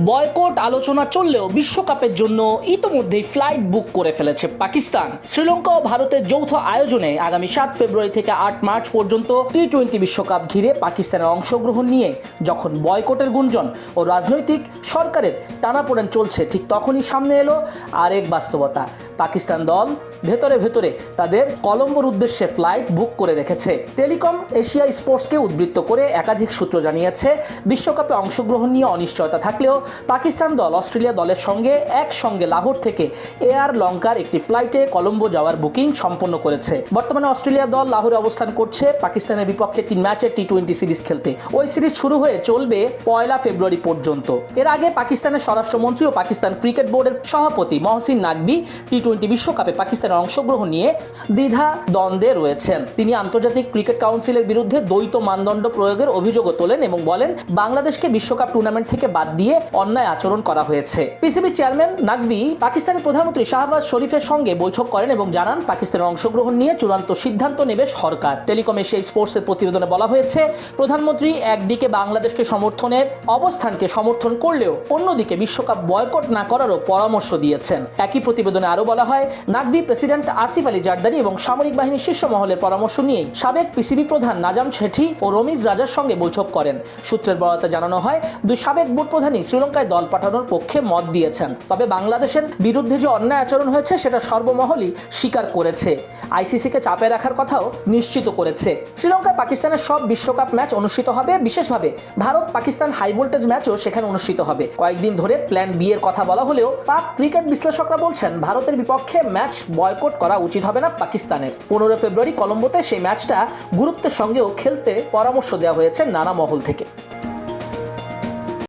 Boycott আলোচনা চললেও বিশ্বকাপের জন্য ইতোমধ্যেই ফ্লাইট বুক করে ফেলেছে পাকিস্তান। শ্রীলঙ্কা ও ভারতের যৌথ আয়োজনে আগামী 7 ফেব্রুয়ারি থেকে 8 মার্চ পর্যন্ত টি-20 বিশ্বকাপ ঘিরে পাকিস্তানের অংশগ্রহণ নিয়ে যখন বয়কটের গুঞ্জন ও রাজনৈতিক সরকারের টানাপোড়েন চলছে, ঠিক তখনই সামনে এলো আরেক বাস্তবতা। পাকিস্তান দল ভেতরে ভেতরে তাদের কলম্বোর উদ্দেশ্যে ফ্লাইট বুক করে রেখেছে। টেলিকম এশিয়া স্পোর্টসকে উদ্ধৃত করে একাধিক সূত্র জানিয়েছে, বিশ্বকাপে অংশগ্রহণ নিয়ে অনিশ্চয়তা থাকলেও পাকিস্তান দল অস্ট্রেলিয়া দলের সঙ্গে একসঙ্গে লাহোর থেকে এয়ার লঙ্কার একটি ফ্লাইটে কলম্বো যাওয়ার বুকিং সম্পন্ন করেছে। বর্তমানে অস্ট্রেলিয়া দল লাহোরে অবস্থান করছে পাকিস্তানের বিপক্ষে 3 ম্যাচের টি-20 সিরিজ খেলতে। ওই সিরিজ শুরু হয়ে চলবে 1 ফেব্রুয়ারি পর্যন্ত। এর আগে পাকিস্তানের স্বরাষ্ট্রমন্ত্রী ও পাকিস্তান ক্রিকেট বোর্ডের সভাপতি মহসিন নাকভি টি-20 বিশ্বকাপে পাকিস্তানের অংশগ্রহণ নিয়ে দ্বিধা দ্বন্দ্বে রয়েছেন। তিনি আন্তর্জাতিক ক্রিকেট কাউন্সিলের বিরুদ্ধে দ্বৈত মানদণ্ড প্রয়োগের অভিযোগও তোলেন এবং বলেন, বাংলাদেশকে বিশ্বকাপ টুর্নামেন্ট থেকে বাদ দিয়ে অন্যায় আচরণ করা হয়েছে। পিসিবি চেয়ারম্যান নাকভি পাকিস্তানের প্রধানমন্ত্রী শাহবাজ শরীফের সঙ্গে বৈঠক করেন এবং জানান, পাকিস্তানের অংশগ্রহণ নিয়ে চূড়ান্ত সিদ্ধান্ত নেবে সরকার। টেলিকম এশিয়া স্পোর্টসের প্রতিবেদনে বলা হয়েছে, প্রধানমন্ত্রী একদিকে বাংলাদেশকে সমর্থনের অবস্থানকে সমর্থন করলেও অন্যদিকে বিশ্বকাপ বয়কট না করারও পরামর্শ দিয়েছেন। একই প্রতিবেদনে আরও বলা হয়, নাকভি প্রেসিডেন্ট আসিফ আলী জারদারি এবং সামরিক বাহিনীর শীর্ষ মহলের পরামর্শ নিয়েই সাবেক পিসিবি প্রধান নাজাম শেঠি ও রমিজ রাজার সঙ্গে বৈঠক করেন। সূত্রের বরাতে জানানো হয়, দুই সাবেক বোর্ড প্রধানই শ্রীলঙ্কায় দল পাঠানোর পক্ষে মত দিয়েছেন। তবে বাংলাদেশের বিরুদ্ধে যে অন্যায় আচরণ হয়েছে সেটা সর্বমহলই স্বীকার করেছে। আইসিসিকে চাপে রাখার কথাও নিশ্চিত করেছে। শ্রীলঙ্কায় পাকিস্তানের সব বিশ্বকাপ ম্যাচ অনুষ্ঠিত হবে। বিশেষভাবে ভারত পাকিস্তান হাই ভোল্টেজ ম্যাচও সেখানে অনুষ্ঠিত হবে। কয়েকদিন ধরে প্ল্যান বি এর কথা বলা হলেও পাক ক্রিকেট বিশ্লেষকরা বলছেন, ভারতের বিপক্ষে ম্যাচ বয়কট করা উচিত হবে না পাকিস্তানের। 15 ফেব্রুয়ারি কলম্বোতে সেই ম্যাচটা গুরুত্বের সঙ্গেও খেলতে পরামর্শ দেওয়া হয়েছে নানা মহল থেকে।